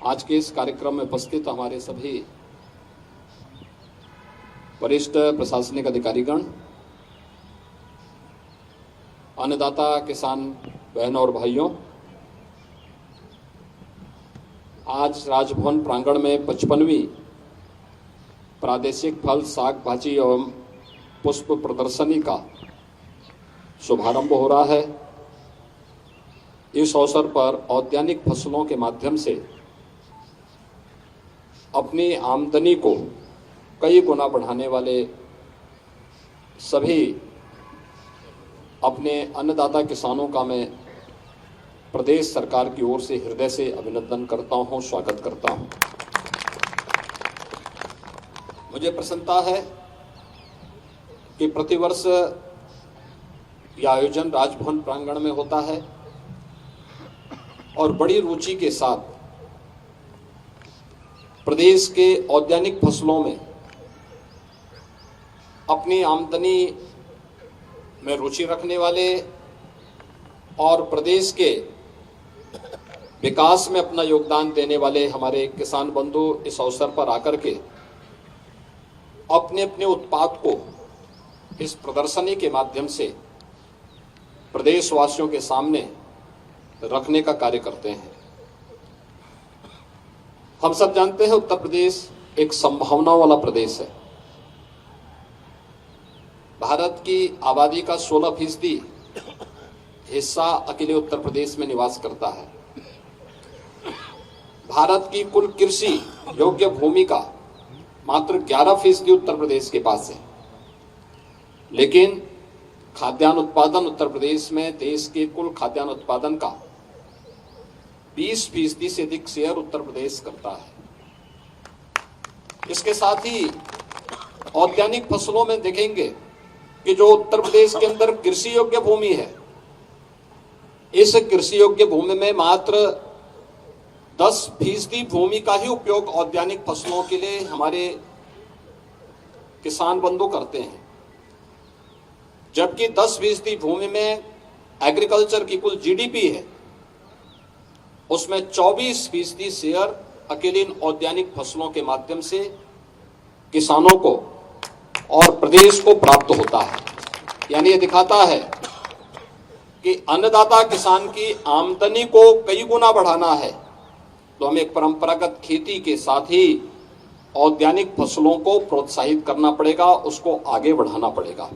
आज के इस कार्यक्रम में उपस्थित हमारे सभी वरिष्ठ प्रशासनिक अधिकारीगण, अन्नदाता किसान बहनों और भाइयों, आज राजभवन प्रांगण में 55वीं प्रादेशिक फल, साग, भाजी एवं पुष्प प्रदर्शनी का शुभारंभ हो रहा है। इस अवसर पर औद्यानिक फसलों के माध्यम से अपनी आमदनी को कई गुना बढ़ाने वाले सभी अपने अन्नदाता किसानों का मैं प्रदेश सरकार की ओर से हृदय से अभिनंदन करता हूं, स्वागत करता हूं। मुझे प्रसन्नता है कि प्रतिवर्ष यह आयोजन राजभवन प्रांगण में होता है और बड़ी रुचि के साथ प्रदेश के औद्यानिक फसलों में अपनी आमदनी में रुचि रखने वाले और प्रदेश के विकास में अपना योगदान देने वाले हमारे किसान बंधु इस अवसर पर आकर के अपने अपने उत्पाद को इस प्रदर्शनी के माध्यम से प्रदेशवासियों के सामने रखने का कार्य करते हैं। हम सब जानते हैं उत्तर प्रदेश एक संभावना वाला प्रदेश है। भारत की आबादी का 16% हिस्सा अकेले उत्तर प्रदेश में निवास करता है। भारत की कुल कृषि योग्य भूमि का मात्र 11% उत्तर प्रदेश के पास है, लेकिन खाद्यान्न उत्पादन उत्तर प्रदेश में देश के कुल खाद्यान्न उत्पादन का 20% से अधिक शेयर उत्तर प्रदेश करता है। इसके साथ ही औद्यानिक फसलों में देखेंगे कि जो उत्तर प्रदेश के अंदर कृषि योग्य भूमि है, इस कृषि योग्य भूमि में मात्र 10% भूमि का ही उपयोग औद्यानिक फसलों के लिए हमारे किसान बंधु करते हैं, जबकि 10% भूमि में एग्रीकल्चर की कुल जीडीपी है, उसमें 24% शेयर अकेले इन औद्यानिक फसलों के माध्यम से किसानों को और प्रदेश को प्राप्त होता है। यानी ये दिखाता है कि अन्नदाता किसान की आमदनी को कई गुना बढ़ाना है तो हमें एक परंपरागत खेती के साथ ही औद्यानिक फसलों को प्रोत्साहित करना पड़ेगा, उसको आगे बढ़ाना पड़ेगा।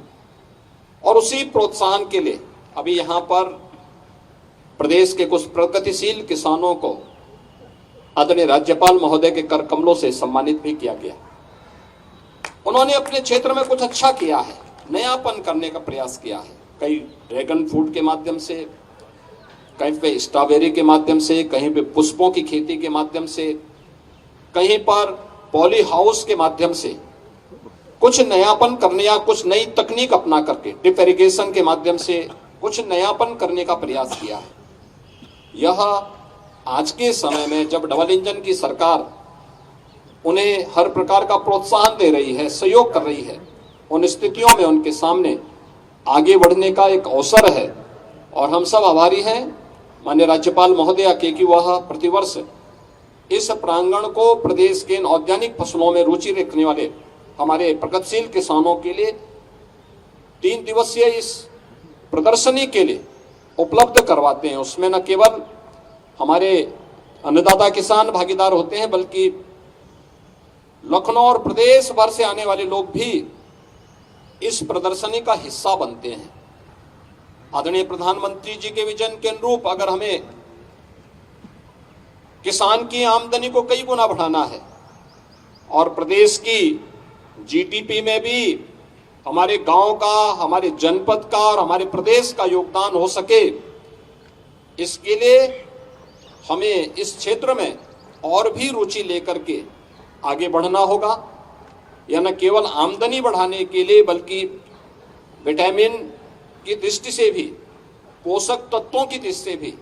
और उसी प्रोत्साहन के लिए अभी यहाँ पर प्रदेश के कुछ प्रगतिशील किसानों को आदरणीय राज्यपाल महोदय के कर कमलों से सम्मानित भी किया गया। उन्होंने अपने क्षेत्र में कुछ अच्छा किया है, नयापन करने का प्रयास किया है। कहीं ड्रैगन फ्रूट के माध्यम से, कहीं पे स्ट्रॉबेरी के माध्यम से, कहीं पे पुष्पों की खेती के माध्यम से, कहीं पर पॉली हाउस के माध्यम से कुछ नयापन करने या कुछ नई तकनीक अपना करके ड्रिप इरिगेशन के माध्यम से कुछ नयापन करने का प्रयास किया है। यह आज के समय में जब डबल इंजन की सरकार उन्हें हर प्रकार का प्रोत्साहन दे रही है, सहयोग कर रही है, उन स्थितियों में उनके सामने आगे बढ़ने का एक अवसर है। और हम सब आभारी हैं माननीय राज्यपाल महोदया के कि वह प्रतिवर्ष इस प्रांगण को प्रदेश के औद्यानिक फसलों में रुचि रखने वाले हमारे प्रगतिशील किसानों के लिए 3 दिवसीय इस प्रदर्शनी के लिए उपलब्ध करवाते हैं। उसमें न केवल हमारे अन्नदाता किसान भागीदार होते हैं, बल्कि लखनऊ और प्रदेश भर से आने वाले लोग भी इस प्रदर्शनी का हिस्सा बनते हैं। आदरणीय प्रधानमंत्री जी के विजन के अनुरूप अगर हमें किसान की आमदनी को कई गुना बढ़ाना है और प्रदेश की जीडीपी में भी हमारे गांव का, हमारे जनपद का और हमारे प्रदेश का योगदान हो सके, इसके लिए हमें इस क्षेत्र में और भी रुचि लेकर के आगे बढ़ना होगा। यह न केवल आमदनी बढ़ाने के लिए बल्कि विटामिन की दृष्टि से भी, पोषक तत्वों की दृष्टि से भी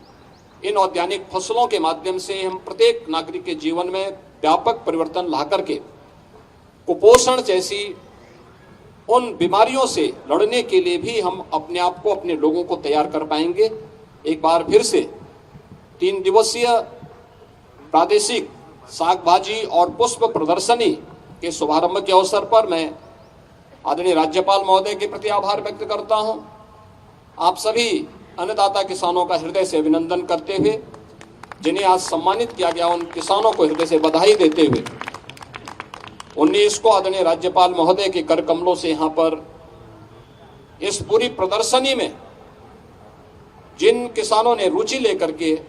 इन औद्यानिक फसलों के माध्यम से हम प्रत्येक नागरिक के जीवन में व्यापक परिवर्तन ला करके कुपोषण जैसी उन बीमारियों से लड़ने के लिए भी हम अपने आप को, अपने लोगों को तैयार कर पाएंगे। एक बार फिर से 3 दिवसीय प्रादेशिक साग भाजी और पुष्प प्रदर्शनी के शुभारंभ के अवसर पर मैं आदरणीय राज्यपाल महोदय के प्रति आभार व्यक्त करता हूं। आप सभी अन्नदाता किसानों का हृदय से अभिनंदन करते हुए, जिन्हें आज सम्मानित किया गया, उन किसानों को हृदय से बधाई देते हुए 19 को आदरणीय राज्यपाल महोदय के कर कमलों से यहां पर इस पूरी प्रदर्शनी में जिन किसानों ने रुचि लेकर के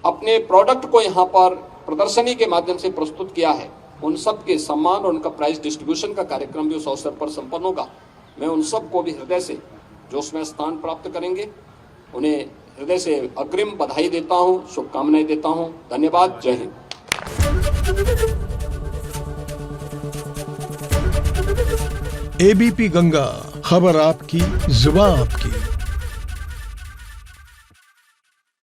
अपने प्रोडक्ट को यहां पर प्रदर्शनी के माध्यम से प्रस्तुत किया है, उन सब के सम्मान और उनका प्राइज डिस्ट्रीब्यूशन का कार्यक्रम भी उस अवसर पर संपन्न होगा। मैं उन सब को भी हृदय से, जो उसमें स्थान प्राप्त करेंगे, उन्हें हृदय से अग्रिम बधाई देता हूं, शुभकामनाएं देता हूं। धन्यवाद। जय हिंद। एबीपी गंगा, खबर आपकी, जुबान आपकी।